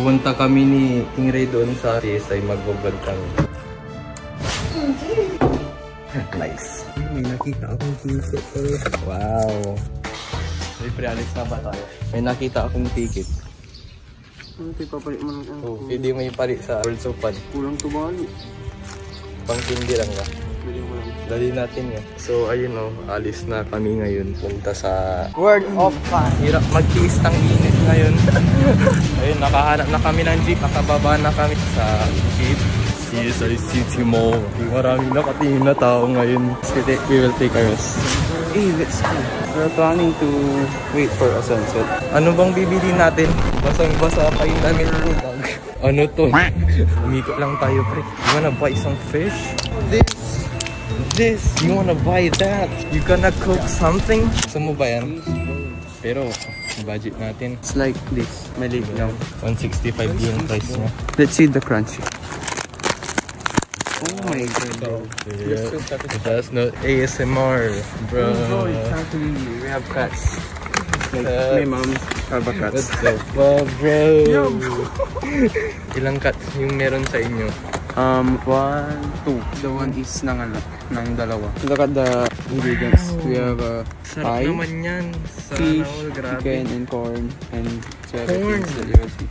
Pupunta kami ni King Ray doon sa CSI, mag-vlog kami. Nice. May nakita akong ticket. Wow. May pre-alis na ba tayo? May nakita akong ticket. Ano tayo papalit mo ng Oh, hindi mo ipalit sa World of Fun. kulang to bali. Pang-tindi lang ka. Dali natin yan. So ayun o, alis na kami ngayon. Punta sa World of Fun. hirap mag-kiss ng init ngayon. Ayun, nakahanap na kami ng jeep. Nakababa na kami sa jeep. CSI City Mall. Maraming nakatingin na tao ngayon. We will take a rest. Hey, let's go. We're planning to wait for a sunset. Ano bang bibili natin? Basang-basa pa yung damit ko. Ano to? Umikot lang tayo, pre. You wanna buy some fish? This. You wanna buy that? You gonna cook something? Gusto mo ba yan? Pero, budget natin. It's like this. Maliit lang. 165 yung price niya. Let's see the crunchy. Oh my god. Yeah. That's not ASMR, bro. Oh, it's actually, we have cats. Like, my mom have a cat. What the fuck, bro? Ilang cat yung meron sa inyo? 1, 2. The one is ng dalawa. Look at the ingredients. We have Sarap pie, naman yan. fish, Sana all, grabe. chicken, and corn, and Corn. things that you will see.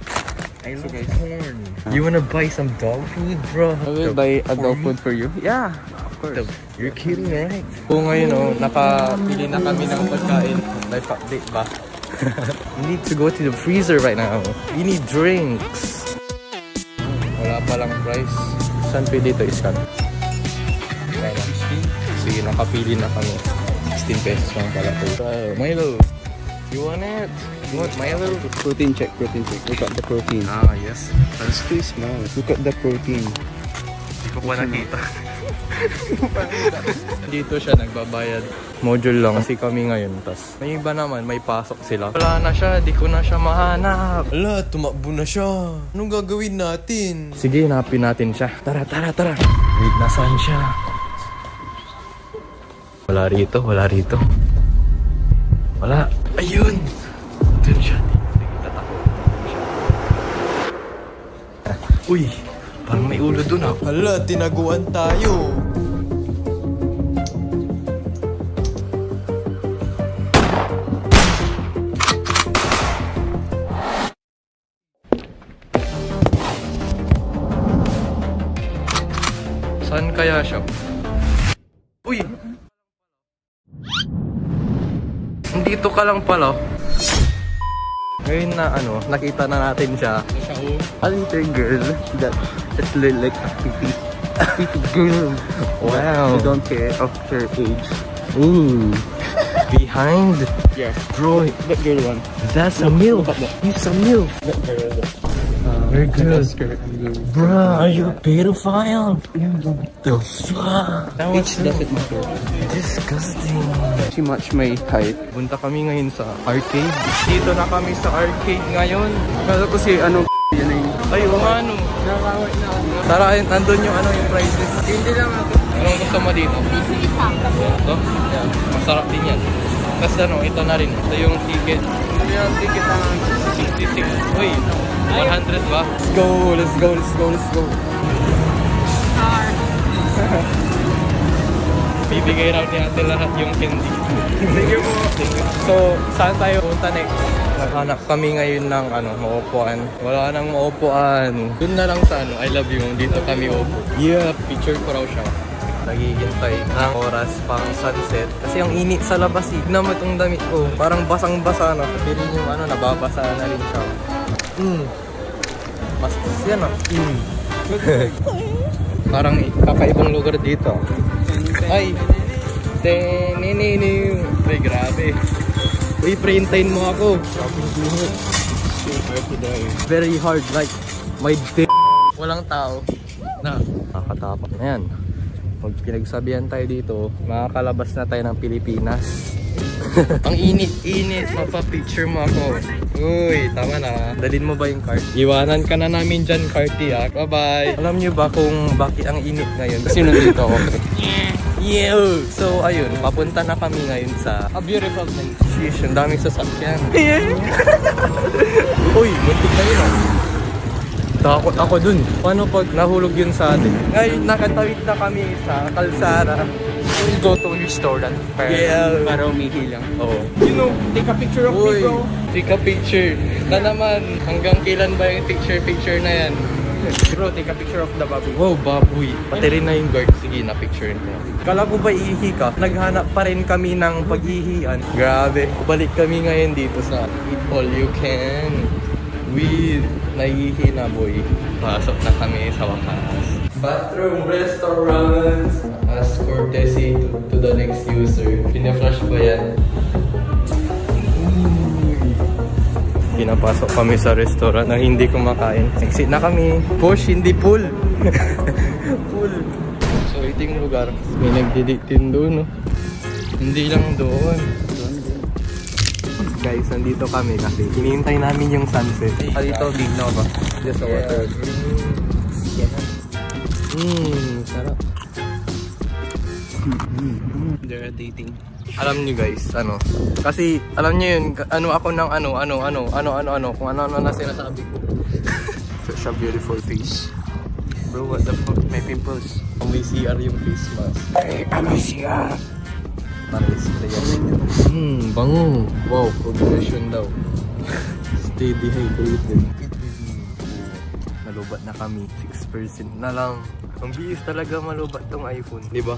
I love corn. You wanna buy some dog food, bro? I will buy a dog food for you. Yeah, of course. You're kidding, right? Kung ngayon, oh, nakapili na kami ng pagkain. Life update ba? We need to go to the freezer right now. We need drinks. Wala pa lang price. Saan pwede ito iskan? Sige, nakapili na kami. 16 pesos lang pala ito. Milo, you want it? You want Milo? Protein check, protein check. Look at the protein. Ah, yes. That's too small. Look at the protein. Hindi ko pa nakita. Dito siya nagbabayad. Module lang kasi kami ngayon. Tas may iba naman, may pasok sila. Wala na siya, di ko na siya mahanap. Ala, tumakbo na siya. Anong gagawin natin? Sige, hanapin natin siya. Tara, tara, tara. Wait, nasaan siya? Wala rito, wala rito. Wala. Ayun! Doon siya. Sige, tatakbo. Uy, parang may ulo doon ah. Ala, tinaguan tayo. Saan kaya siya? Uy! Dito ka lang pala. Ngayon na nakita na natin siya. A little girl that just look like a pretty girl. Wow. I don't care of her age. Ooh. Behind? Yes. Bro, That girl one. that's a MILF. He's a MILF. That girl. Very good. Skirt and blue. Bruh, are you a pedophile? The fuck? That was Age doesn't matter. disgusting. She matched my height. Punta kami ngayon sa arcade. Dito na kami sa arcade ngayon. Kala ko si yun na yun. Ay, ano? Nakakawit na ako. Tara, nandun yung yung prices. Hindi lang ako. Anong gusto mo dito? Ito? Yan. Masarap din yan. Tapos ito na rin. Ito yung ticket. Ano yung ticket ang 66. Uy, 100 ba? Let's go, let's go, let's go, let's go. Bibigay raw ni ate lahat yung candy. Sige po. So, saan tayo punta next? Naghanap kami ngayon ng maupuan. Wala nang maupuan. Doon na lang sa I love you. Dito kami upo. Yeah, picture ko raw siya. Naghihintay ng oras pang sunset. Kasi ang init sa labas eh. Tignan mo itong damit ko. Parang basang-basa na. Sabihin yung nababasa na rin siya. Bastos yan Parang kakaibang lugar dito. Ay! Ay, grabe. Uy, printayin mo ako. Very hard, like my dick. Walang tao. Nakakatapak na yan. Pag pinagsabihan tayo dito, makakalabas na tayo ng Pilipinas. Ang init-init. Mapapicture mo ako. Uy, tama na. Dalhin mo ba yung cart? Iwanan ka na namin dyan, carty ah. Bye-bye. Alam nyo ba kung bakit ang init ngayon? Kasi nandito ako. Yeah. So, ayun. Papunta na kami ngayon sa A beautiful place. Sheesh, ang daming sasakyan. Uy, muntik na yun Takot ako dun. Paano pag nahulog yun sa atin? Ngayon, nakatawid na kami sa kalsada. We'll go to restaurant. Para umihi lang. Oo. You know, take a picture of me, bro. Take a picture. Na naman, hanggang kailan ba yung picture na yan? Bro, take a picture of the baboy. Wow, baboy. Pati rin na yung guard. Sige, na-picture na. Kala ko ba iihi ka? Naghanap pa rin kami ng pag-ihian. Grabe. Balik kami ngayon dito sa Eat All You Can. With naiihi na, boy. Pasok na kami sa wakas. Bathroom restaurant. As courtesy to the next user. Pina-flash ba yan? Pinapasok kami sa restaurant na hindi kumakain. Exit na kami. Push, hindi pull. Pull. So ito yung lugar. May nagdiditin doon, no? Hindi lang doon. Guys, nandito kami kasi hinihintay namin yung sunset. Dito, Big Nova. Just a water. Sarap. They're dating. Alam niyo guys, ano? Kasi alam niyo yun, ako ng kung ano na sinasabi ko. Such a beautiful face. Bro, what the fuck? May pimples. May CR yung face mask. Hey, may CR! Para display yan. Bango. Wow, progression daw. Stay dehydrated. Nalubat na kami. 6% na lang. Ang bilis talaga malubat tong iPhone. Diba?